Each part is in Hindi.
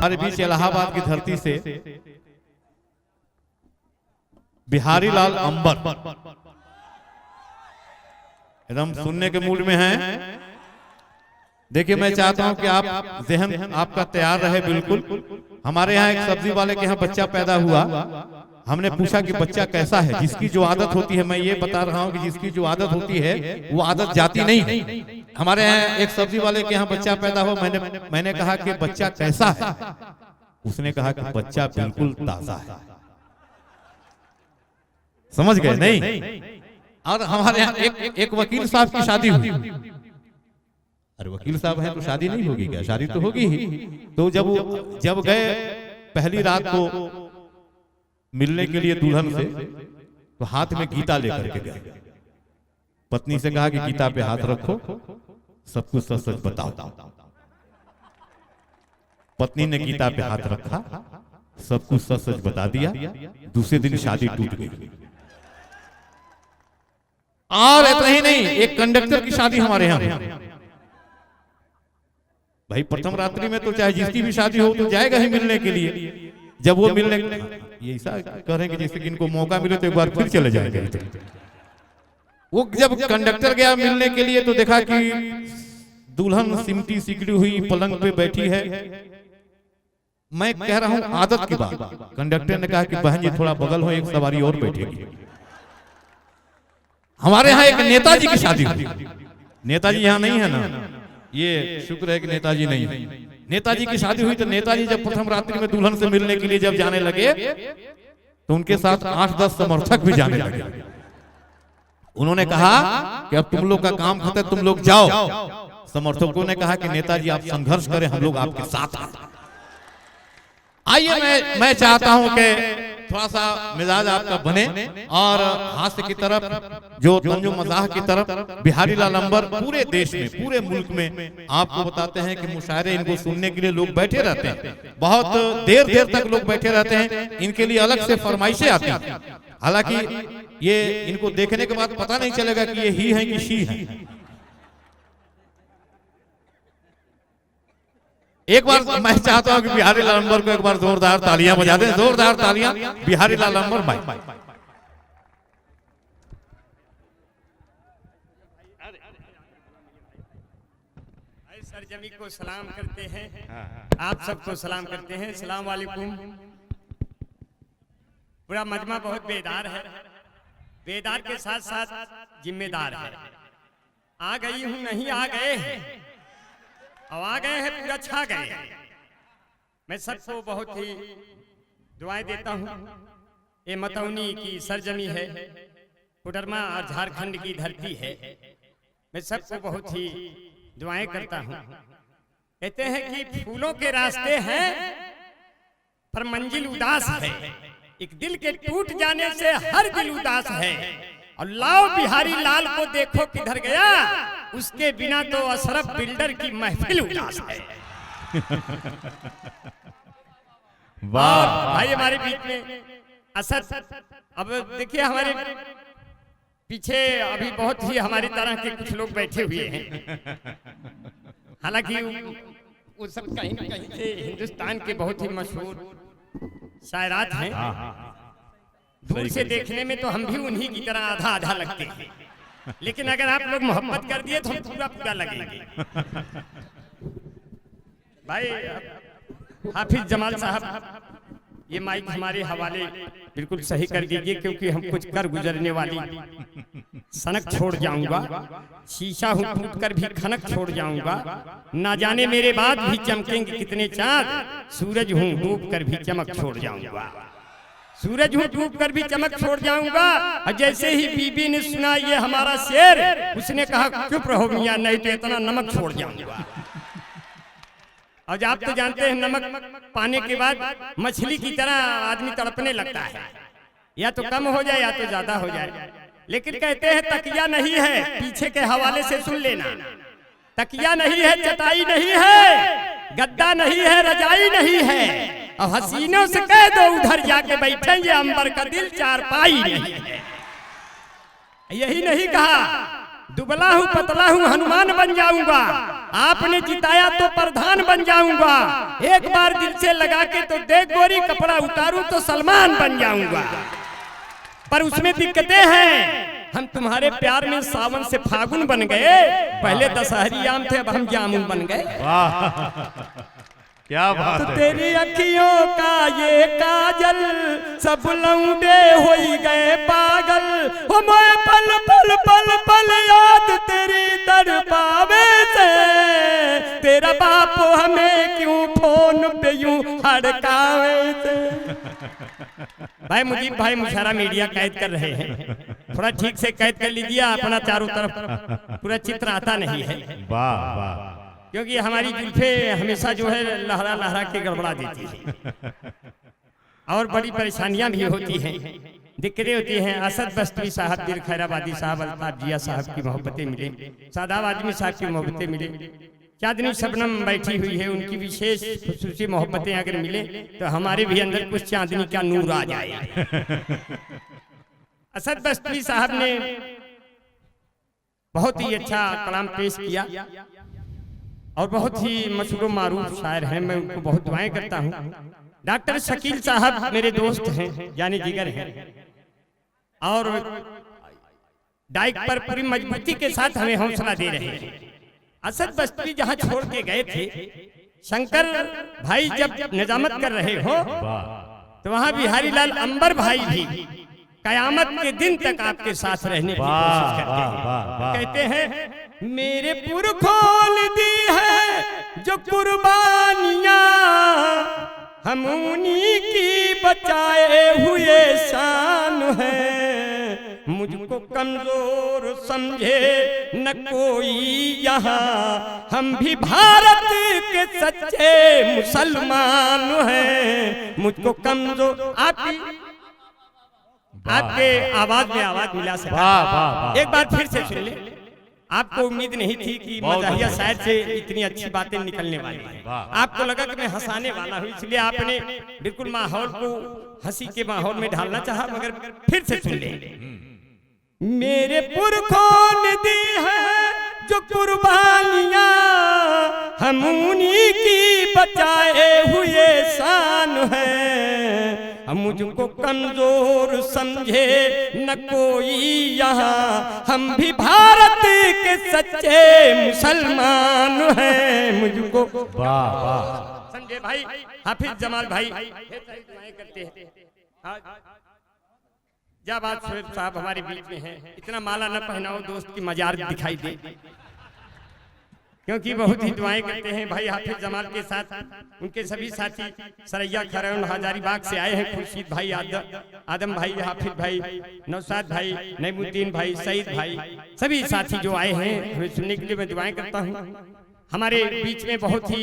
हमारे बीच इलाहाबाद की धरती से बिहारी लाल अंबर एकदम सुनने के मूड में हैं। देखिए मैं चाहता हूं कि आप जहन आपका तैयार रहे बिल्कुल। हमारे यहाँ एक सब्जी वाले के यहाँ बच्चा पैदा हुआ, हमने पूछा कि बच्चा कैसा है। जिसकी जो आदत होती है, मैं ये बता रहा हूँ कि जिसकी जो आदत होती है वो आदत जाती नहीं है। हमारे यहाँ एक सब्जी वाले के यहाँ बच्चा पैदा हुआ, मैंने कहा कि बच्चा कैसा है। उसने कहा कि बच्चा बिल्कुल ताजा है। समझ गए नहीं? और हमारे यहाँ एक वकील साहब की शादी हुई। अरे वकील साहब हैं तो शादी नहीं होगी क्या? शादी तो होगी ही। तो जब गए पहली रात को मिलने के लिए दुल्हन से, तो हाथ में गीता लेकर के गए। पत्नी से कहा कि गीता पे हाथ रखो, सब कुछ सच सच बताओ। पत्नी ने गीता पे हाथ रखा, सब कुछ सच सच बता दिया। दूसरे दिन शादी टूट गई। और इतना ही नहीं, एक कंडक्टर की शादी हमारे यहाँ। भाई प्रथम रात्रि में तो चाहे जिसकी भी शादी हो तो जाएगा ही मिलने के लिए। जब वो मिलने ये ऐसा करेंगे जैसे कि इनको मौका मिले तो एक बार फिर चले जाएंगे। वो जब कंडक्टर गया मिलने के लिए तो देखा कि दुल्हन सिमटी सिकड़ी हुई पलंग पे बैठी है। मैं कह रहा हूं आदत की बात। कंडक्टर ने कहा कि बहन जी थोड़ा बगल हो, एक सवारी और बैठेगी। हमारे यहाँ एक नेताजी की शादी हुई। नेताजी यहाँ नहीं है ना, ये शुक्र है कि नेताजी नहीं है। नेताजी की शादी हुई तो नेताजी जब प्रथम रात्रि में दुल्हन से मिलने के लिए जब जाने लगे तो उनके साथ 8-10 समर्थक भी जाने लगे। उन्होंने कहा कि अब तुम लोग का काम खत्म, तुम लोग जाओ। समर्थकों ने कहा कि नेताजी आप संघर्ष करें, हम लोग आपके साथ हैं। आइए मैं चाहता हूं कि थोड़ा सा मिजाज आपका बने और हास्य की तरफ जो तंजो मजाह की तरफ बिहारी लाल अंबर पूरे देश में, पूरे मुल्क में आपको बताते हैं कि मुशायरे इनको सुनने के लिए लोग बैठे रहते हैं। बहुत देर तक लोग बैठे रहते हैं। इनके लिए अलग से फरमाइशें आती हैं। हालांकि ये इनको देखने के बाद पता नहीं चलेगा कि ये ही है कि शी है। एक बार मैं चाहता हूं कि बिहारी लाल अंबर को एक बार जोरदार तालियां बजा दें। जोरदार तालियां बिहारी लाल अंबर भाई। सरजमी को सलाम करते हैं, आप सबको सलाम करते हैं। सलाम वालेकुम। पूरा मजमा बहुत बेदार है, बेदार के साथ साथ जिम्मेदार है। आ गई हूं नहीं आ गए हैं, अब आ गए हैं पूरा छा गए। मैं सबको बहुत ही दुआएं देता हूं। ये मतौनी की सरजमी है, कोडरमा और झारखंड की धरती है। मैं सबको बहुत ही दुआएं करता हूं। कहते हैं कि फूलों के रास्ते हैं पर मंजिल उदास है। एक दिल के टूट जाने से हर दिल उदास है। और लाओ बिहारी लाल को देखो किधर गया, उसके बिना तो अशरफ बिल्डर की महफिल उदास है। वाह भाई हमारे बीच में असद। अब देखिए हमारे पीछे अभी बहुत ही हमारी तरह के कुछ लोग बैठे हुए हैं। हालांकि वो सब कहीं न कहीं से हिंदुस्तान के बहुत ही मशहूर शायरात हैं। दूर से देखने में तो हम भी उन्हीं की तरह आधा आधा लगते हैं, लेकिन अगर आप लोग मोहब्बत कर दिए तो हम पूरा पूरा लगेंगे। भाई हाफिज जमाल साहब, ये माइक हमारे हवाले बिल्कुल सही कर दीजिए, क्योंकि हम कुछ कर गुजरने वाली सनक छोड़ जाऊंगा। शीशा हूं टूट कर भी खनक छोड़ जाऊंगा। ना जाने मेरे बाद भी चमकेंगे कितने चांद, सूरज हूं डूब कर भी चमक छोड़ जाऊंगा। सूरज हूं डूब कर भी चमक छोड़ जाऊंगा। और जैसे ही बीबी ने सुना ये हमारा शेर, उसने कहा चुप रहो मियां, नहीं तो इतना नमक छोड़ जाऊंगा। और आप तो जानते हैं नमक पाने के बाद मछली की तरह आदमी तड़पने लगता है, या तो कम हो जाए या तो ज्यादा हो जाए। लेकिन कहते हैं तकिया नहीं है, पीछे के हवाले से सुन लेना। तकिया नहीं है, चटाई नहीं है, गद्दा नहीं है, रजाई नहीं है। और हसीनों से कह दो उधर जाके बैठेंगे, अंबर का दिल चारपाई नहीं है। यही नहीं कहा दुबला हूं पतला हूं हनुमान बन जाऊंगा, आपने जिताया तो प्रधान बन जाऊंगा, एक बार दिल से लगा के तो देख गोरी, कपड़ा उतारूं तो सलमान बन जाऊंगा। पर उसमें दिक्कतें हैं, हम तुम्हारे प्यार में सावन से फागुन बन गए, पहले दशहरी आम थे, अब हम जामुन बन गए। क्या बात है। तेरी अखियों का ये काजल, सब लौंडे हो गए पागल, हो मोए पल पल पल पल याद तेरी तड़पावे से, तेरा बाप हमें क्यों फोन पे यूं हड़कावे से। भाई मुजीब भाई मुशारा मीडिया कैद कर रहे हैं, थोड़ा ठीक से कैद कर लीजिए, अपना चारों तरफ पूरा चित्र आता नहीं है। वाह वाह, क्योंकि हमारी जुल्फे हमेशा जो है लहरा लहरा के गड़बड़ा देती है और बड़ी परेशानियां भी होती हैं, दिक्कतें होती हैं। असद बस्तवी साहब, दिल खैराबादी साहब, अल्ताफ जिया साहब की मोहब्बतें मिले, सादाब आदमी साहब की मोहब्बतें मिले, चांदनी शबनम बैठी हुई है, उनकी विशेष खुसूसी मोहब्बतें अगर मिले तो हमारे भी अंदर कुछ चांदनी का नूर आ जाए। असद बस्तवी साहब ने बहुत ही अच्छा कलाम पेश किया और बहुत ही मशहूर मारूफ शायर हैं, मैं उनको बहुत दुआएं करता हूँ। डॉक्टर शकील साहब मेरे दोस्त हैं, यानी जिगर हैं, और डाइक पर पूरी मजबूती के साथ हमें हौसला दे रहे हैं। असद बस्तवी जहाँ छोड़ के गए थे, शंकर भाई जब निजामत कर रहे हो तो वहाँ बिहारी लाल अंबर भाई भी कयामत के दिन तक आपके साथ रहने की कोशिश करते हैं। कहते हैं मेरे पुरखों ने दी है जो कुर्बानियां, हम उन्हीं की बचाए हुए शान है, मुझको कमजोर समझे न कोई यहाँ, हम भी भारत के सच्चे मुसलमान हैं, मुझको कमजोर। आपके आवाज में आवाज मिला सका, एक बार फिर से सुन ले। आपको उम्मीद नहीं थी कि मजाहिया शायर से इतनी अच्छी बातें निकलने वाली हैं, आपको लगा कि मैं हंसाने वाला हूँ, इसलिए आपने बिल्कुल माहौल को हंसी के माहौल में ढालना चाहा, मगर फिर से सुन ले। मेरे पुरखों ने दी है जो कुर्बानियां, हम उन्हीं की बचाए हुए शान है, मुझको कमजोर समझे न कोई यहाँ, हम भी भारत के सच्चे मुसलमान हैं, मुझको। वाह वाह, समझे भाई। हाफिज जमाल भाई करते हैं, जब आज शोएब साहब हमारे बीच में हैं, इतना माला न पहनाओ दोस्त की मजार दिखाई दे, क्योंकि बहुत ही दुआएं करते हैं। भाई हाफिज जमाल के साथ उनके सभी साथी सरैया खरौन हजारीबाग से आए हैं, खुर्शीद भाई, आदम भाई, हाफिज भाई, नौशाद भाई, नईमुद्दीन भाई, सईद भाई, सभी साथी जो आए हैं हमें सुनने के लिए मैं दुआएं करता हूँ। हमारे बीच में बहुत ही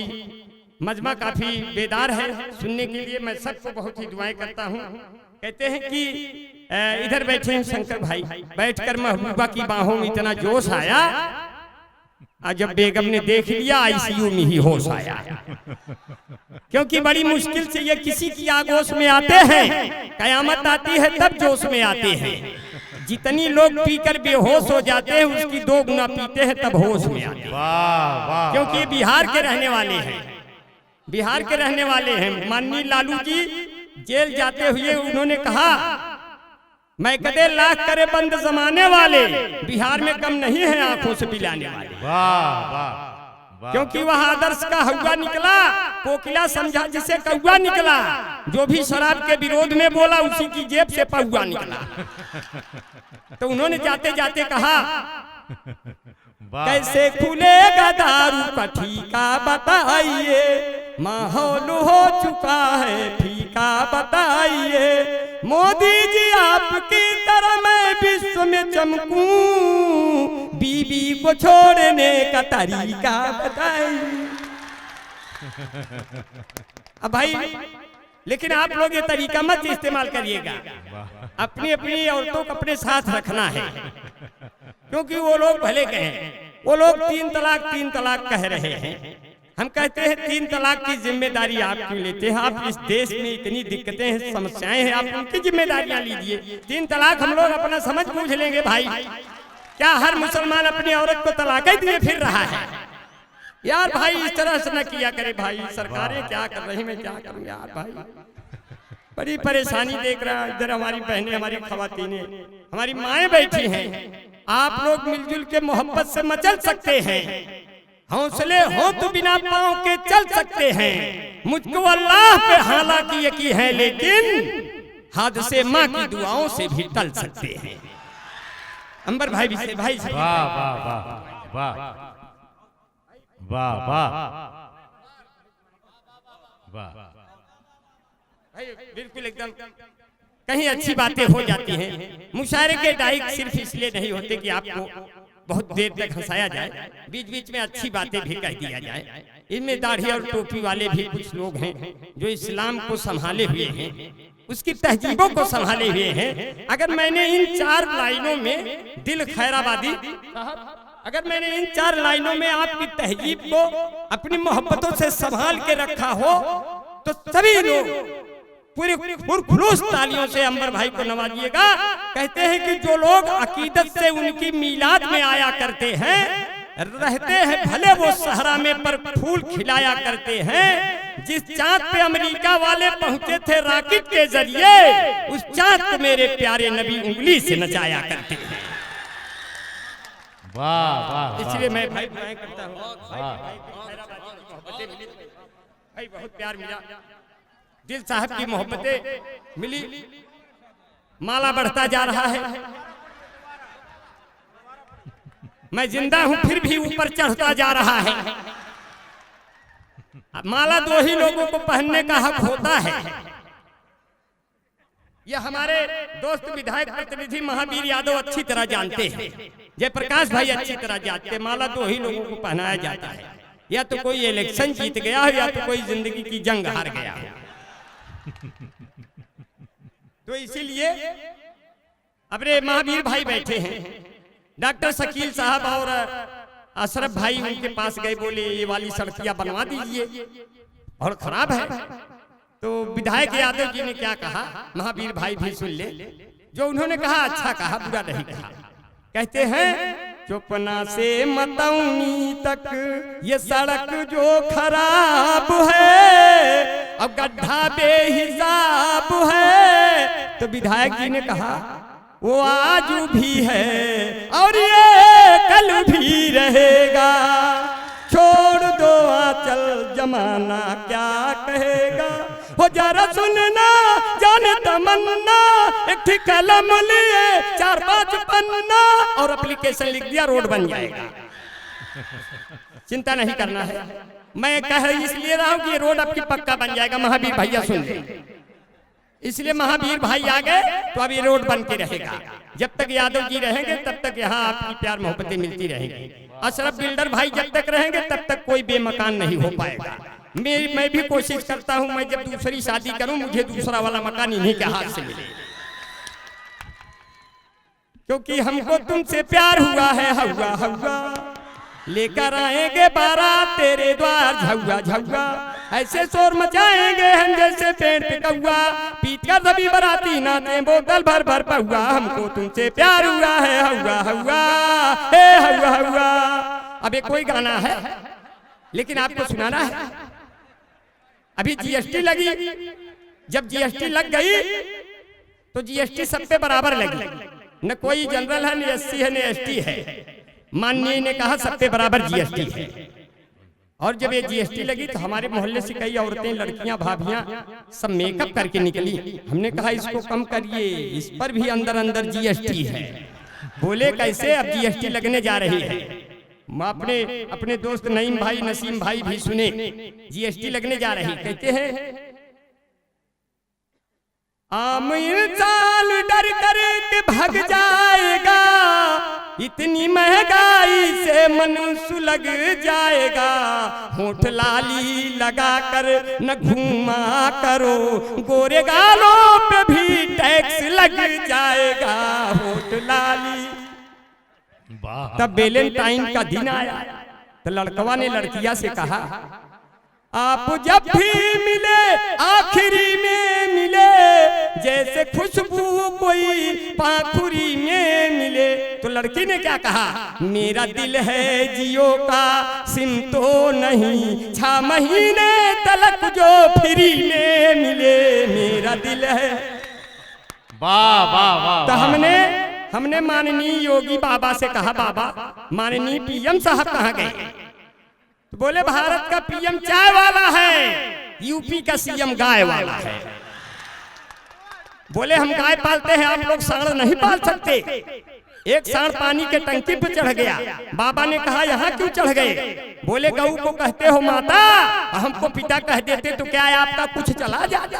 मजमा काफी बेदार है, सुनने के लिए मैं सबको बहुत ही दुआएं करता हूँ। कहते हैं कि इधर बैठे हैं शंकर भाई, बैठकर महबूबा की बाहों में इतना जोश आया, जब बेगम ने देख लिया आईसीयू में ही होश आया, क्योंकि बड़ी मुश्किल से ये किसी की आगोश में आते हैं, कयामत आती है तब जोश में आते हैं। जितनी लोग पीकर बेहोश हो जाते हैं उसकी 2 गुना पीते हैं तब होश में आते हैं, क्योंकि बिहार के रहने वाले हैं, बिहार के रहने वाले हैं। माननीय लालू जी जेल जाते हुए उन्होंने कहा, मैं कदे लाख करे बंद जमाने वाले, बिहार में कम नहीं है आंखों से पिलाने वाले। वाह वाह, क्योंकि वह आदर्श का हौवा निकला, कोकिला समझा जिसे कौवा निकला, जो भी शराब के विरोध में बोला उसी की जेब से पौवा निकला। तो उन्होंने जाते जाते कहा, कैसे खुलेगा दारू का ठीका बताइए, माहौल हो चुका है फीका बताइए, मोदी जी आपकी तरह मैं विश्व में चमकूं, बीबी को छोड़ने का तरीका बताइए। अब भाई लेकिन आप लोग ये तरीका मत इस्तेमाल करिएगा, अपनी अपनी औरतों को अपने साथ रखना है, क्योंकि वो लोग भले कहें, वो लोग 3 तलाक कह रहे हैं। हम कहते हैं 3 तलाक की जिम्मेदारी आप क्यों लेते हैं? आप इस देश में इतनी दिक्कतें हैं, समस्याएं हैं, आप उनकी जिम्मेदारियां लीजिए। 3 तलाक हम लोग अपना समझ पूछ लेंगे। भाई क्या हर मुसलमान अपनी औरत को तलाक ही दिए फिर रहा है? यार भाई इस तरह से न किया करे भाई, सरकारें क्या कर रही, मैं क्या करूं यार भाई, बड़ी परेशानी देख रहा है। इधर हमारी बहनें, हमारी खवातीनें, हमारी माएँ बैठी हैं। आप लोग मिलजुल के मोहब्बत से मचल सकते हैं, हौसले हो तो बिना पाँव के चल सकते हैं। मुझको अल्लाह पे हालांकि यकीन है, लेकिन हादसे माँ की दुआओं से भी टल सकते हैं। अंबर भाई भी से भाई से वाह वाह वाह वाह वाह वाह वाह, भाई बिल्कुल एकदम कहीं अच्छी बातें हो जाती हैं। मुशायरे के डाइक सिर्फ इसलिए नहीं होते कि आपको बहुत देर तक हंसाया जाए, बीच बीच में अच्छी बातें भी कह दिया जाए। इनमें दाढ़ी और टोपी वाले भी कुछ लोग हैं जो इस्लाम को संभाले हुए हैं, उसकी तहजीबों को संभाले हुए हैं। अगर मैंने इन 4 लाइनों में दिल खैराबादी, अगर मैंने इन 4 लाइनों में आपकी तहजीब को अपनी मोहब्बतों से संभाल के रखा हो तो सभी लोग पूरे पुरखुलूस तालियों से अंबर भाई को नवाजिएगा। कहते हैं कि जो लोग अकीदत से उनकी मीलाद में आया करते हैं, रहते हैं भले वो सहरा में पर फूल खिलाया करते हैं। जिस चांद पे अमेरिका वाले पहुंचे थे रॉकेट के जरिए, उस चांद को मेरे प्यारे नबी उंगली से नचाया करते हैं। वाह वाह, इसलिए मैं भाई दुआएं करता हूँ, भाई बहुत प्यार मिला, दिल साहब की मोहब्बतें मिली, माला बढ़ता जा रहा है। मैं जिंदा हूं फिर भी ऊपर चढ़ता जा रहा है। माला 2 ही लोगों को पहनने का हक होता है। यह हमारे दोस्त विधायक प्रतिनिधि महावीर यादव अच्छी तरह जानते हैं, जयप्रकाश भाई अच्छी तरह जानते हैं। माला 2 ही लोगों को पहनाया जाता है, या तो कोई इलेक्शन जीत गया हो या तो कोई जिंदगी की जंग हार गया हो। तो इसीलिए अपने महावीर भाई बैठे हैं, डॉक्टर शकील साहब और अशरफ भाई उनके पास गए, बोले ये वाली सड़कियां बनवा दीजिए और खराब है। तो विधायक यादव जी ने क्या कहा, महावीर भाई भी सुन ले, जो उन्होंने कहा अच्छा कहा, बुरा नहीं कहा। कहते हैं चोपना से मतौनी तक ये सड़क जो खराब है, अब गड्ढा बेहिसाब है। तो विधायक जी ने कहा वो आज भी है और ये कल भी रहेगा, छोड़ दो आंचल जमाना क्या कहेगा। हो जरा सुनना जाने तमन्ना, एक ठीक कलम लिए 4-5 पन्ना और एप्लीकेशन लिख दिया, रोड बन जाएगा। चिंता नहीं करना है, मैं कह इसलिए रहा हूं कि ये रोड आपकी पक्का बन जाएगा। महावीर भैया सुन ले, इसलिए महावीर भाई आ गए तो अब ये रोड बन के रहेगा। जब तक यादव जी रहेंगे तब तक यहाँ आपकी प्यार मोहब्बतें मिलती रहेंगी। अशरफ बिल्डर भाई जब तक रहेंगे तब तक कोई बेमकान नहीं हो पाएगा। मैं भी कोशिश करता हूँ, मैं जब दूसरी शादी करूं मुझे दूसरा वाला मकान इन्हीं के हाथ से मिले, क्योंकि हमको तुमसे प्यार हुआ है। हवा हवा लेकर आएंगे बारात तेरे द्वार, झुआ झुआ ऐसे शोर मचाएंगे हम जैसे पेड़ पे कौआ, पीट कर सभी बराती नाचे बोतल भर भर पहुआ, हमको तुमसे प्यार हुआ है। हवा हवा हे हवा हवा। अब ये कोई गाना है लेकिन आपको सुनाना है। अभी जीएसटी लगी, जब जीएसटी लग गई तो जीएसटी सब पे बराबर लगी, न कोई जनरल है, न एससी है, न एसटी है। माननीय ने कहा सब पे बराबर जीएसटी है। और जब ये जीएसटी लगी तो हमारे मोहल्ले से कई औरतें, लड़कियां, भाभियां सब मेकअप करके निकली। हमने कहा इसको कम करिए, इस पर भी अंदर अंदर जीएसटी है। बोले कैसे, अब जीएसटी लगने जा रही है। अपने दोस्त नईम भाई, नसीम भाई भी सुने, जीएसटी लगने जा रही। कहते हैं आम इंसान डर कर के भाग जाएगा, इतनी महंगाई से मन सुलग जाएगा। होठ लाली लगा कर न घूमा करो, गोरे गालों पे भी टैक्स लग जाएगा। होठ लाली। तब वैलेंटाइन का दिन आया तो लड़कवा ने लड़किया से कहा आप जब भी मिले आखिरी में मिले, जैसे खुशबू कोई पाखुरी में मिले। तो लड़की ने क्या कहा, मेरा दिल है जियो का सिम तो नहीं, 6 महीने तलक जो फ्री में मिले, मेरा दिल है। वाह वाह वाह। तो हमने माननीय योगी बाबा से कहा, बाबा माननीय पीएम साहब कहाँ गए? तो बोले भारत का पीएम चाय वाला है, यूपी का सीएम गाय वाला है। बोले हम गाय पालते हैं, आप लोग सांड नहीं पाल सकते। एक सांड पानी के टंकी पर चढ़ गया, बाबा ने कहा यहाँ क्यों चढ़ गए? बोले गऊ को कहते हो माता, हमको पिता कह देते तो क्या है आपका कुछ चला जाता।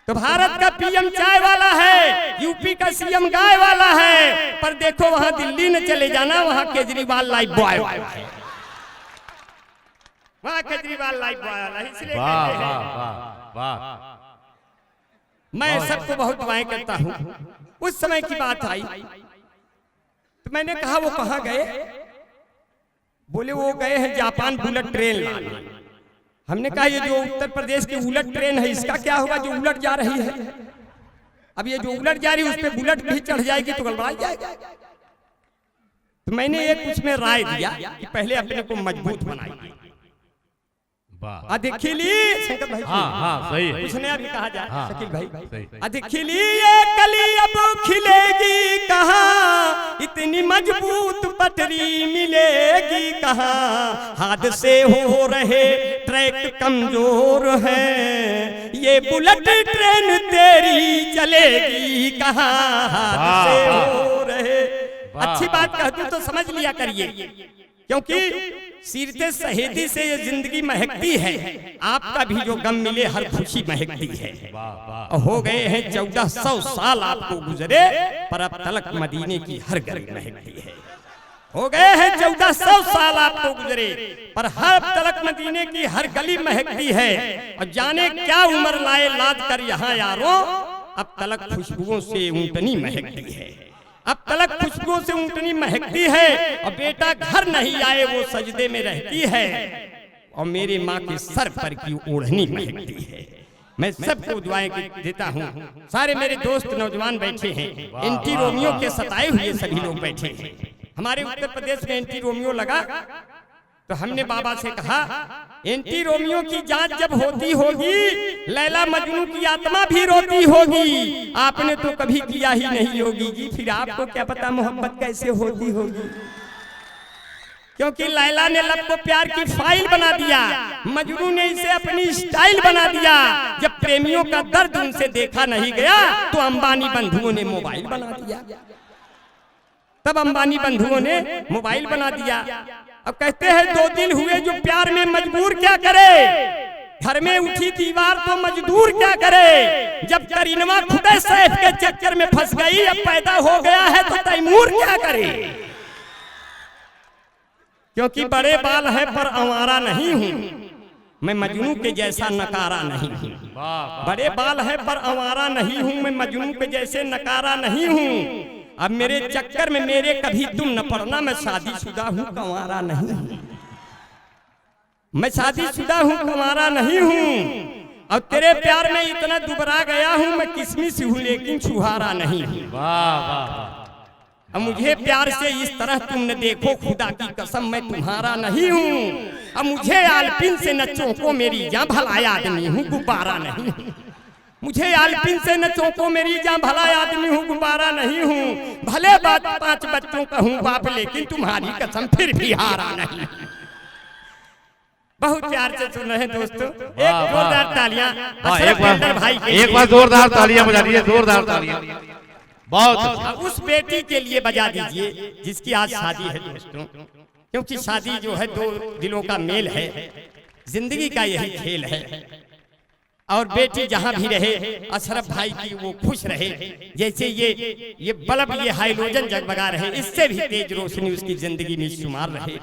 तो भारत का पीएम चाय वाला है, यूपी का सीएम गाय वाला है, पर देखो वहां दिल्ली न चले जाना, वहां केजरीवाल लाइफ बॉय वाला है, वहां केजरीवाल लाइफ बॉय वाला है। इसलिए कहते हैं मैं सबको बहुत दुआएं करता हूं। उस समय की बात आई तो मैंने कहा वो कहाँ गए? बोले वो गए हैं जापान बुलेट ट्रेन लाने। हमने कहा ये जो उत्तर प्रदेश की बुलेट ट्रेन है इसका क्या होगा जो उलट जा रही है? अब ये जो उलट जा रही है उस पर बुलेट भी चढ़ जाएगी तो गड़बड़ा जाएगा। तो मैंने एक उसमें राय दिया कि पहले अपने को मजबूत बनाइए। देखिए शंकर भाई, हाँ सही है। उसने अभी कहा जाए शकील भाई, देखिए ये कली अब खिलेगी कहाँ, इतनी मजबूत पटरी मिलेगी कहाँ, हादसे हो रहे ट्रैक कमजोर है, ये बुलेट ट्रेन तेरी चलेगी कहाँ, हादसे हो रहे। अच्छी बात कह दूं तो समझ लिया करिए, क्योंकि सीरते शहीदी से ये जिंदगी महकती है, आपका भी जो गम मिले हर खुशी महकती है। हो गए हैं 1400 साल आपको गुजरे, पर अब तलक मदीने की हर गली महकती है। हो गए हैं 1400 साल आपको गुजरे, पर हर तलक मदीने की हर गली महकती है। और जाने क्या उम्र लाए लाद कर यहाँ यारों, अब तलक खुशबुओं से ऊँटनी महकती है, अब तलक खुशबुओं से ऊँटनी महकती है। और बेटा घर नहीं आए वो सजदे में रहती है, और मेरे माँ के सर पर की ओढ़नी महकती है। मैं सबको दुआएं देता हूँ। सारे मेरे दोस्त नौजवान बैठे हैं, एंटी रोमियो के सताए हुए सभी लोग बैठे हैं। हमारे उत्तर प्रदेश में एंटी रोमियो लगा तो हमने बाबा से कहा एंटी रोमियो की जांच जब होती होगी, लैला मजनू की आत्मा भी रोती होगी। आपने तो कभी किया ही नहीं होगी जी, फिर आपको क्या पता मोहब्बत कैसे होती होगी। क्योंकि लैला ने लब को प्यार की फाइल बना दिया, मजनू ने इसे अपनी स्टाइल बना दिया। जब प्रेमियों का दर्द उनसे देखा नहीं गया तो अंबानी बंधुओं ने मोबाइल बना दिया। तब अंबानी बंधुओं ने मोबाइल बना दिया। अब कहते हैं 2 दिन हुए जो प्यार में मजबूर क्या करे, घर में उठी दीवार तो मजदूर क्या करे। जब करीनवा खुदे सैफ के चक्कर में फंस गई, अब पैदा हो गया है तो तैमूर क्या करे। क्योंकि बड़े बाल है पर आवारा नहीं हूँ, मैं मजनू के जैसा नकारा नहीं हूँ। बड़े बाल है पर आवारा नहीं हूँ, मैं मजनू के जैसे नकारा नहीं हूँ। अब मेरे चक्कर में मेरे कभी तुम न पड़ना, मैं शादीशुदा हूँ कंवारा नहीं हूँ, मैं शादीशुदा हूँ कंवारा नहीं हूँ। और तेरे प्यार में इतना दुबरा गया हूँ, मैं किसमिस हूँ लेकिन छुहारा नहीं हूँ। अब मुझे प्यार से इस तरह तुम न देखो, खुदा की कसम मैं तुम्हारा नहीं हूँ। अब मुझे आलपिन से न चौंको मेरी जान, भला आदमी हूँ गुब्बारा नहीं हूँ। मुझे आलपिन से न चौंको मेरी जान, भला आदमी हूँ गुब्बारा नहीं हूँ। भले बात 5 बच्चों का हूँ बाप, लेकिन तुम्हारी कसम फिर भी हारा नहीं। बहुत प्यार से सुन रहे दोस्तों, एक जोरदार तालियां एक बार जोरदार तालियां बजा दीजिए, जोरदार तालियां। बहुत उस बेटी के लिए बजा दीजिए जिसकी आज शादी है दोस्तों, क्योंकि शादी जो है 2 दिलों का मेल है, जिंदगी का यही खेल है। और बेटी जहां भी रहे, अशरफ भाई की वो खुश रहे, जैसे ये बल्ब ये हाइड्रोजन जगमगा रहे, इससे भी तेज रोशनी उसकी जिंदगी में शुमार रहे।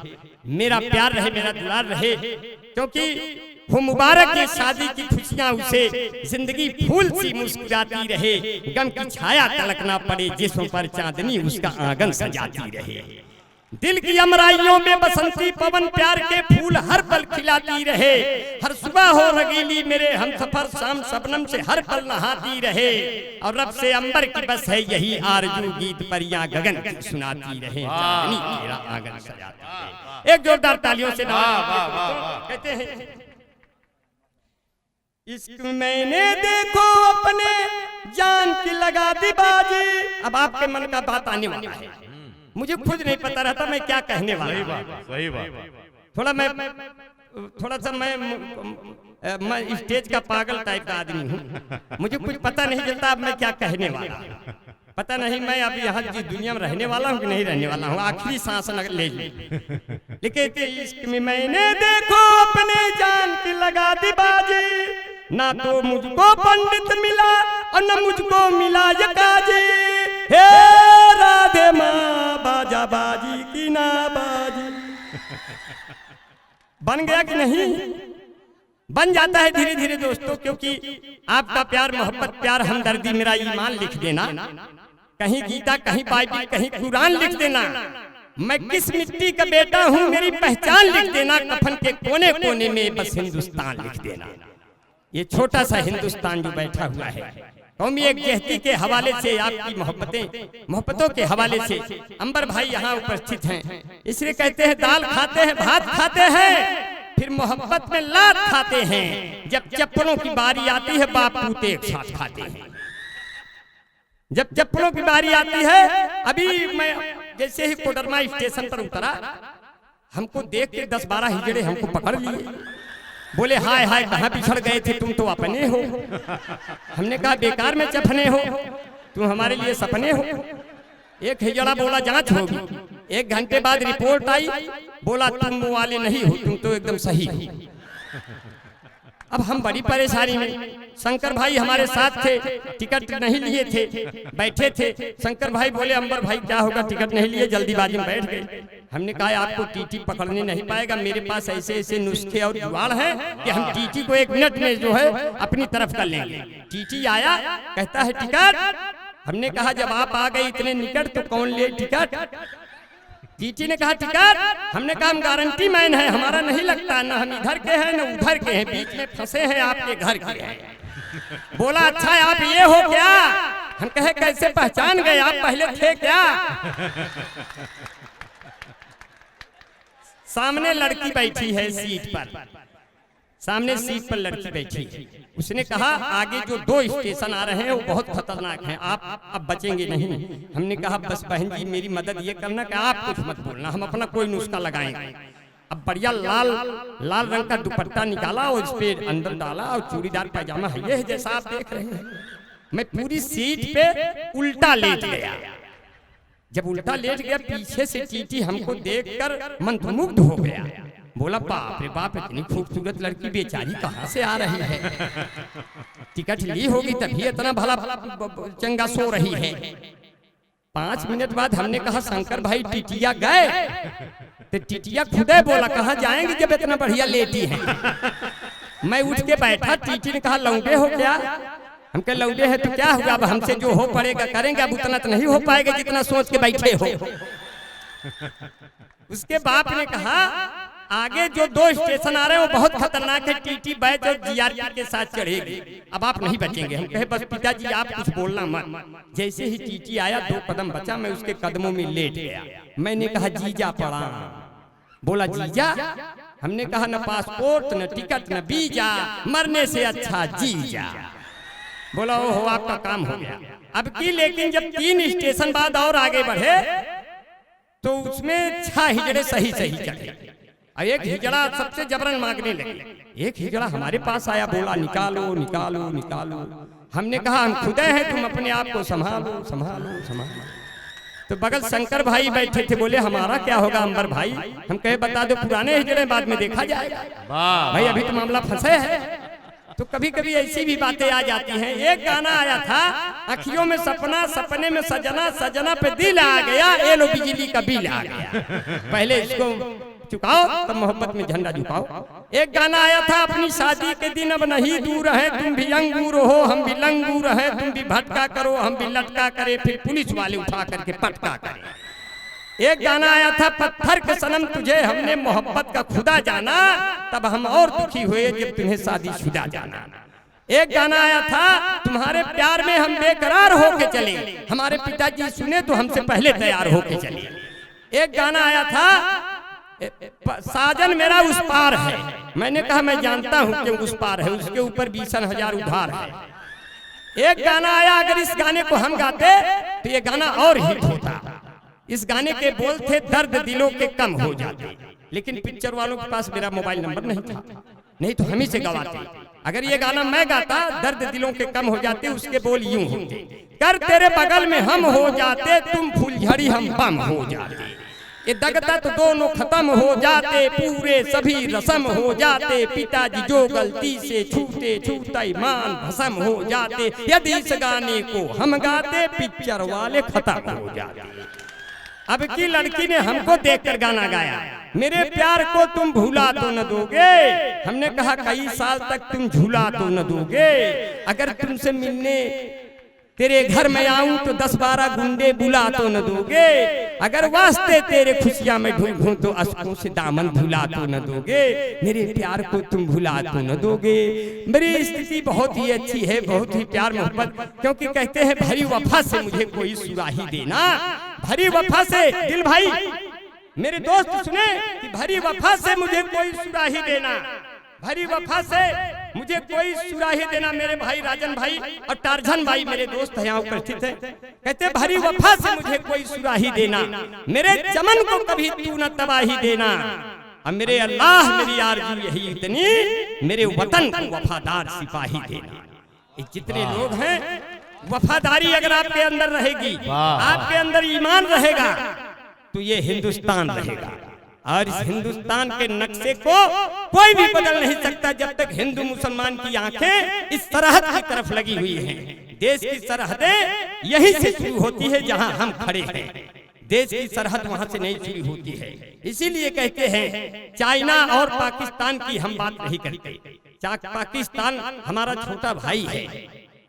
मेरा प्यार रहे, मेरा दुलार रहे, क्योंकि वो मुबारक की शादी की खुशियां उसे जिंदगी फूल सी मुस्कुराती रहे। गम की छाया तलक ना पड़े जिस्म पर चांदनी उसका आंगन सजाती रहे। दिल की अमराइयों में बसंती पवन प्यार के फूल हर पल खिलाती रहे, हर सुबह हो रगीली मेरे हमसफर शाम शबनम से हर पल नहाती रहे, और रब से अंबर की बस है यही आरज़ू गीत परियां गगन की सुनाती रहे, चांदनी तेरा आंगन सजाती रहे। एक जोरदार तालियों से कहते हैं इश्क मैंने देखो अपने जान की लगा दी बाजी। अब आपके मन का बात आने वाला है, मुझे खुद नहीं पता रहता मैं क्या कहने वाला। सही बात। थोड़ा सा मैं स्टेज का पागल टाइप का आदमी हूँ, मुझे कुछ पता नहीं चलता अब मैं क्या कहने वाला। पता नहीं मैं अब यहाँ जिस दुनिया में रहने वाला हूँ कि नहीं रहने वाला हूँ, आखिरी सांस ले ली। लेकिन इश्क में मैंने देखो अपने जान की लगा दी बाजी, ना तो मुझको पंडित मिला और न मुझको मिला ये काजी। हे राधे माँ बाजा बाजी की ना बाजी। बन गया कि नहीं? बन जाता है धीरे धीरे दोस्तों, क्योंकि आपका प्यार मोहब्बत प्यार हमदर्दी मेरा ईमान लिख देना, कहीं गीता कहीं बाइबल कहीं कुरान लिख देना, मैं किस मिट्टी का बेटा हूँ मेरी पहचान लिख देना, कफन के कोने कोने में बस हिंदुस्तान लिख देना। ये छोटा सा हिंदुस्तान जो बैठा हुआ है, कौमी एक जहती के हवाले से आपकी मोहब्बतों के हवाले से अंबर भाई यहाँ उपस्थित हैं, इसलिए कहते हैं दाल खाते हैं भात खाते हैं, फिर मोहब्बत में लात खाते हैं, जब चप्पलों की बारी आती है बाप पूते एक साथ खाते हैं। जब चप्पलों की बारी आती है, अभी मैं जैसे ही कोडरमा स्टेशन पर उतरा, हमको देख के 10-12 हिजड़े हमको पकड़ लिए, बोले हाय हाय कहाँ बिछड़ गए थे, तुम तो अपने हो। हमने कहा बेकार में चफने हो, तुम हमारे लिए सपने हो। एक हिजड़ा बोला जांच होगी, 1 घंटे बाद रिपोर्ट आई, बोला तुम वो वाले नहीं हो, तुम तो एकदम सही हो। अब हम बड़ी परेशानी में, शंकर भाई हमारे साथ थे, टिकट नहीं लिए थे, बैठे थे। शंकर भाई बोले अंबर भाई क्या होगा, टिकट नहीं लिए, जल्दीबाजी में बैठ गए। हमने कहा आपको टीटी पकड़ने नहीं पाएगा, मेरे पास ऐसे ऐसे नुस्खे और जुगाड़ हैं कि हम टीटी को 1 मिनट में जो है अपनी तरफ कर लेंगे। टीटी आया, कहता है टिकट। हमने कहा जब आप आ गए इतने निकट तो कौन ले टिकट। टीटी ने कहा टिकट। हमने कहा हम गारंटी मैन है, हमारा नहीं लगता, ना हम इधर के हैं ना उधर के हैं, बीच में फंसे हैं, आपके घर के हैं। बोला अच्छा आप ये हो क्या? हम कहे कैसे पहचान गए, आप पहले थे क्या? सामने लड़की बैठी है सीट पर, सामने सीट पर लड़की बैठी है। उसने कहा आगे जो 2 स्टेशन आ रहे हैं वो बहुत खतरनाक हैं, आप अब बचेंगे नहीं। हमने कहा बस बहन जी मेरी मदद ये करना कि आप कुछ मत बोलना, हम अपना कोई नुस्खा लगाएंगे। अब बढ़िया लाल रंग का दुपट्टा निकाला और इस पे अंदर डाला और चूड़ीदार पैजामा है, ये जैसा आप देख रहे हैं। मैं पूरी सीट पे उल्टा लेट गया। जब उल्टा लेट गया, पीछे से टीटी हमको देखकर मंत्रमुग्ध हो गया। बोला बाप रे बाप, इतनी खूबसूरत लड़की बेचारी कहाँ से आ रही है, टिकट ली होगी तभी इतना भला चंगा सो रही है। 5 मिनट बाद हमने कहा शंकर भाई टिटिया गए, तो टिटिया खुदे बोला कहाँ जाएंगे जब इतना बढ़िया लेटी है। मैं उठ के बैठा, टीटी ने कहा लौंडे हो क्या? हम कहे लौंडे हैं तो क्या हुआ, अब हमसे जो हो पड़ेगा करेंगे, अब उतना तो नहीं हो पाएगा जितना सोच के बैठे हो। उसके बाप ने कहा आगे जो 2 स्टेशन आ रहे हैं वो बहुत खतरनाक है, टीटी बैच और जीआरपी के साथ चढ़ेगी, अब आप नहीं बचेंगे। हम कहे बस पिताजी आप कुछ बोलना मत। जैसे ही टीटी आया 2 कदम बचा, मैं उसके कदमों में लेट गया। मैंने कहा जीजा पड़ा। बोला जीजा? हमने कहा न पासपोर्ट न टिकट न वीजा, मरने से अच्छा जीजा। बोला ओहो आपका काम हो गया। अब की लेकिन जब 3 स्टेशन बाद और आगे बढ़े तो उसमें 6 हिजड़े सही चढ़े, और एक हिजड़ा सबसे जबरन मांगने लगे। एक हिजड़ा हमारे पास आया, बोला निकालो निकालो निकालो। हमने कहा हम खुदे हैं, तुम अपने आप को संभालो संभालो संभालो। तो बगल शंकर भाई बैठे थे, बोले हमारा क्या होगा अंबर भाई? हम कहे बता दो पुराने हिजड़े बाद में देखा जाएगा, भाई अभी तो मामला फंसे है। तो कभी कभी ऐसी भी बातें आ जाती हैं। एक गाना आया था, अखियों में सपना सपने में सजना, सजना पे दिल आ गया, ये लो बिजली का बिल आ गया, पहले इसको चुकाओ तब मोहब्बत में झंडा झुकाओ। एक गाना आया था, अपनी शादी के दिन अब नहीं दूर है, तुम भी अंगूर हो हम भी लंगूर है, तुम भी भटका करो हम भी लटका करे, फिर पुलिस वाले उठा करके पटका करे। एक गाना आया था, पत्थर के सनम तुझे हमने मोहब्बत का खुदा जाना, तब हम और दुखी हुए जब तुम्हें शादीशुदा जाना। एक गाना आया था, तुम्हारे प्यार में हम बेकरार होके चले, हमारे पिताजी सुने तो हमसे पहले तैयार होके चले। एक गाना आया था, साजन मेरा उस पार है, मैंने कहा मैं जानता हूं कि उस पार है, उसके ऊपर 20,000 उधार है। एक गाना आया, अगर इस गाने को हम गाते तो ये गाना और हिट होता। इस गाने के बोल थे, दर्द दिलों के कम हो जाते, लेकिन पिक्चर वालों के पास मेरा मोबाइल नंबर नहीं था, नहीं तो हम ही से गवाते। अगर ये गाना मैं गाता, दर्द दिलों के कम हो जाते, उसके बोल यूं होते, कर तेरे बगल में हम हो जाते, तुम फुलझड़ी हम बम हो जाते, ये दगता तो दोनों खत्म हो जाते, पूरे सभी रसम हो जाते, पिताजी जो गलती से छूते छूता ईमान भस्म हो जाते, यदि इस गाने को हम गाते पिक्चर वाले खत्म हो जाते। अब की लड़की ने हमको देखकर गाना गाया, मेरे प्यार को तुम भूला तो न दोगे, हमने कहा कई साल तक तुम झूला तो न दोगे, अगर तुमसे मिलने तेरे घर में आऊं तो 10-12 गुंडे बुला तो न दोगे, अगर वास्ते तेरे खुशियां में ढूंढूं तो अश्कों से दामन भुला तो न दोगे, मेरे प्यार को तुम भुला तो न दोगे। मेरी स्थिति बहुत ही अच्छी है, बहुत ही प्यार मोहब्बत, क्योंकि कहते हैं भरी वफा से मुझे कोई सुराही देना, भरी वफा से दिल भाई मेरे दोस्त सुने कि भरी वफा से मुझे कोई सुराही देना, भरी वफा से मुझे कोई सुराही देना। मेरे भाई राजन भाई और टार्जन भाई मेरे दोस्त यहाँ उपस्थित है, कहते भरी वफा से मुझे कोई सुराही देना, मेरे चमन को कभी तू न तबाही देना, अब मेरे अल्लाह मेरी आरज़ू यही इतनी, मेरे वतन को वफादार सिपाही देना। ये जितने लोग हैं, वफादारी अगर आपके अंदर रहेगी, आपके अंदर ईमान रहेगा, तो ये हिंदुस्तान रहेगा। और इस हिंदुस्तान के नक्शे को कोई भी बदल नहीं सकता जब तक हिंदू मुसलमान की आंखें इस सरहद की तरफ लगी हुई हैं। देश की सरहदें यहीं से शुरू होती है जहां हम खड़े हैं, देश की सरहद वहां से नहीं शुरू होती है। इसीलिए कहते हैं चाइना और पाकिस्तान की हम बात नहीं करते, पाकिस्तान हमारा छोटा भाई है,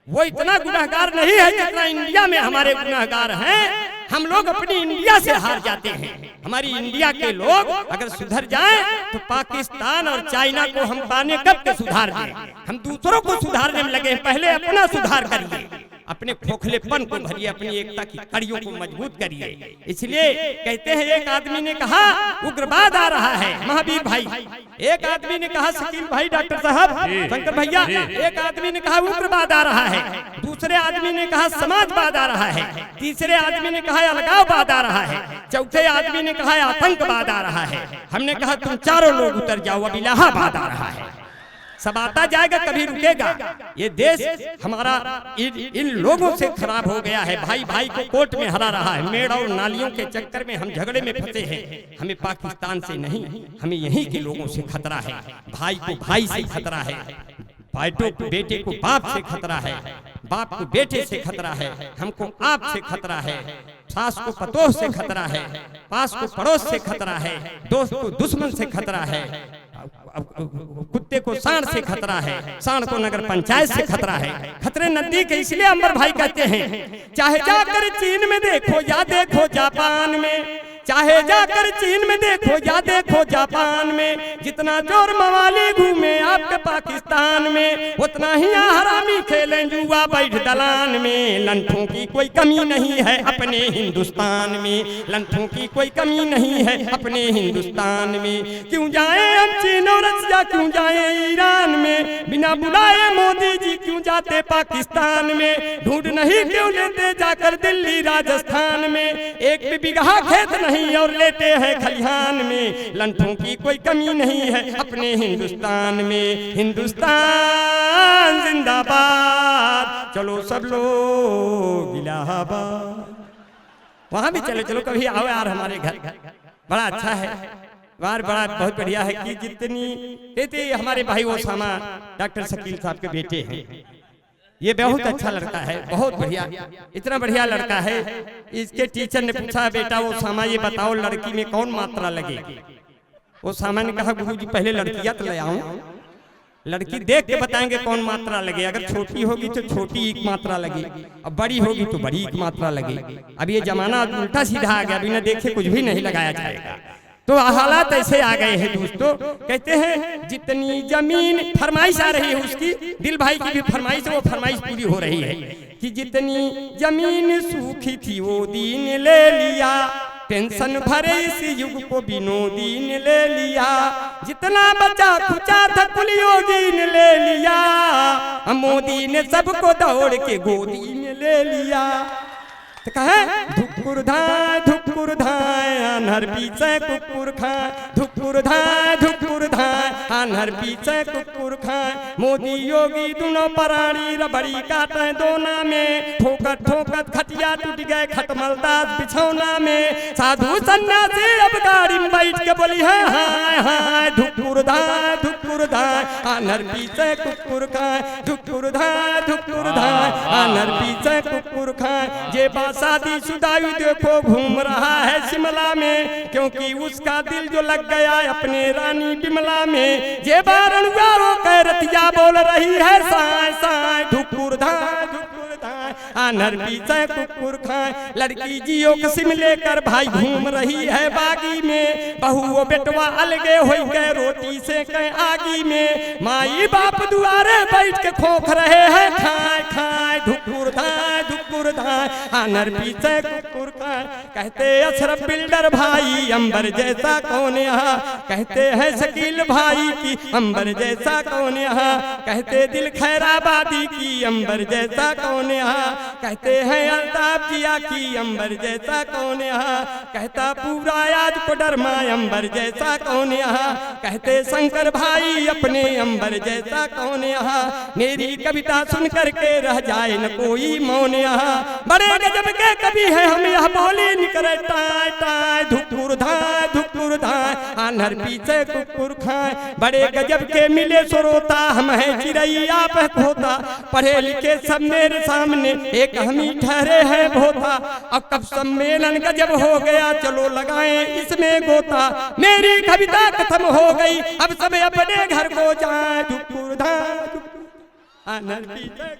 वो इतना गुनहगार नहीं है जितना इंडिया में हमारे गुनहगार हैं। हम लोग अपनी इंडिया से हार जाते हैं, हमारी इंडिया के लोग अगर सुधर जाएं तो पाकिस्तान और चाइना को हम पाने कब के सुधार दें। हम दूसरों को सुधारने में लगे, पहले अपना सुधार करिए, अपने खोखलेपन को भरिए, अपनी एकता की कड़ियों को मजबूत करिए। इसलिए कहते हैं एक आदमी ने कहा उग्रवाद आ रहा है, महावीर भाई, एक आदमी ने कहा शकील भाई, डॉक्टर साहब, शंकर भैया, एक आदमी ने कहा उग्रवाद आ रहा है, दूसरे आदमी ने कहा समाजवाद आ रहा है, तीसरे आदमी ने कहा अलगाववाद आ रहा है, चौथे आदमी ने कहा आतंकवाद आ रहा है। हमने कहा तुम चारों लोग उतर जाओ, अब इलाहाबाद आ रहा है। सब आता जाएगा, कभी रुकेगा। ये देश हमारा इन लोगों से खराब हो गया है, भाई भाई को कोर्ट में हरा रहा है, मेड़ और नालियों के चक्कर में हम झगड़े में फंसे हैं। हमें पाकिस्तान से नहीं, हमें यहीं के लोगों से खतरा है, भाई को भाई से खतरा है, बेटे को बाप से खतरा है, बाप को बेटे से खतरा है, हमको आप से खतरा है, सास को पतोह से खतरा है, पास को पड़ोस से खतरा है, दोस्त को दुश्मन से खतरा है, कुत्ते को सांड से खतरा है, सांड को नगर पंचायत से खतरा है। खतरे नजदीक है, इसलिए अंबर भाई कहते हैं चाहे जाकर चीन में देखो या देखो जापान में, चाहे जाकर चीन में देखो या देखो जापान में, जितना चोर मवाली घूमे आपके पाकिस्तान में, उतना ही हरामी खेलें जुआ बैठ दलान में। लंठों की कोई कमी नहीं है अपने हिंदुस्तान में, लंठों की कोई कमी नहीं है अपने हिंदुस्तान में। क्यों जाए हम चीन और रसिया, क्यों जाए ईरान में, बिना बुलाए मोदी जी क्यों जाते पाकिस्तान में, ढूंढ नहीं क्यों लेते जाकर दिल्ली राजस्थान में, एक भी बिगहा खेत नहीं और लेते हैं खलिहान में। लंठों की कोई कमी नहीं है अपने हिंदुस्तान में। हिंदुस्तान जिंदाबाद, चलो सब लोग इलाहाबाद। वहां भी चलो, चलो कभी आओ यार हमारे घर, बड़ा अच्छा है, बड़ा बहुत बढ़िया है कि जितनी कहते हमारे भाई ओसामा डॉक्टर शकील साहब के बेटे हैं, ये बहुत अच्छा लड़का है, बहुत बढ़िया, इतना बढ़िया लड़का है। इसके टीचर ने पूछा बेटा ओसामा ये बताओ लड़की में कौन मात्रा लगेगी। ओसामा ने कहा गुरुजी पहले लड़कियां तो ले आऊं, लड़की देख के बताएंगे कौन मात्रा लगे। अगर छोटी होगी तो छोटी एक मात्रा लगे, अब बड़ी होगी तो बड़ी एक मात्रा लगे। अब ये जमाना उल्टा सीधा आ गया, बिना देखे कुछ भी नहीं लगाया जाएगा। तो हालात ऐसे आ गए हैं दोस्तों। कहते हैं जितनी जमीन, फरमाइश आ रही है उसकी, दिल भाई की भी फरमाइश, वो फरमाइश पूरी हो रही है कि जितनी जमीन सूखी थी वो दीन ले लिया, टेंशन भरे इस युग को विनोदी ने ले लिया, जितना बचा खुचा था कुल योगी ने ले लिया, मोदी ने सबको दौड़ के गोदी में ले लिया। तो कहे धुकुर धाय अनहर पीछे कुकुर खाए, धुकुर धाय अनहर पीछे कुकुर खाए, मोदी योगी दोनों प्राणी रबड़ी काटे दोना में, ठोकत ठोकत खटिया टूट गए खटमलदास बिछौना में, साधु सन्यासी अब गाड़ी में बैठ के बोली है हाय हाय, धुकुर धाय अनहर पीछे कुकुर खाए, धुकुर धाय अनहर पीछे कुकुर खाए। जे शादी शुदाई देखो घूम रहा है शिमला में, क्योंकि उसका दिल जो लग गया अपने रानी बिमला में, जे बारणुआरो कैरतिया बोल रही है साय साय, धुकुर धाय अनहर पीछे कुकुर खाए। लड़की जियो किस्म लेकर भाई घूम रही है बागी में, बहू वो बेटवा अलगे हो गए रोटी से कहीं आगी में, माई बाप दुआरे बैठ के खोख रहे हैं खाए खाए, धुकुर धाय अनहर पीछे कुकुर खाए। कहते अशरफ बिल्डर भाई अंबर जैसा कौन यहाँ, कहते हैं शकील भाई की अंबर जैसा कौन यहाँ, कहते दिल खैराबादी की अंबर जैसा कौन यहाँ, कहते हैं अल्ताफ जिया की अंबर जैसा कौन यहाँ, कहता पूरा आज को डरमा अंबर जैसा कौन यहाँ, कहते शंकर भाई अपने अंबर जैसा कौन यहाँ, मेरी कविता सुन करके रह जाए न कोई मौन यहाँ, बड़े गजब के कवि है हम यह बोली निकले टाय टाय, धुकुर धाय अनहर पीछे कुकुर खाए। बड़े गजब के मिले सरोता हम है चिड़ैया पे खोता, पढ़े लिखे सब मेरे सामने एक हम ही ठहरे हैं भोता, अब कब सम्मेलन गजब हो गया चलो लगाएं इसमें गोता, मेरी कविता खत्म हो गई अब सब अपने घर को जाए, धुकुर धाय अनहर पीछे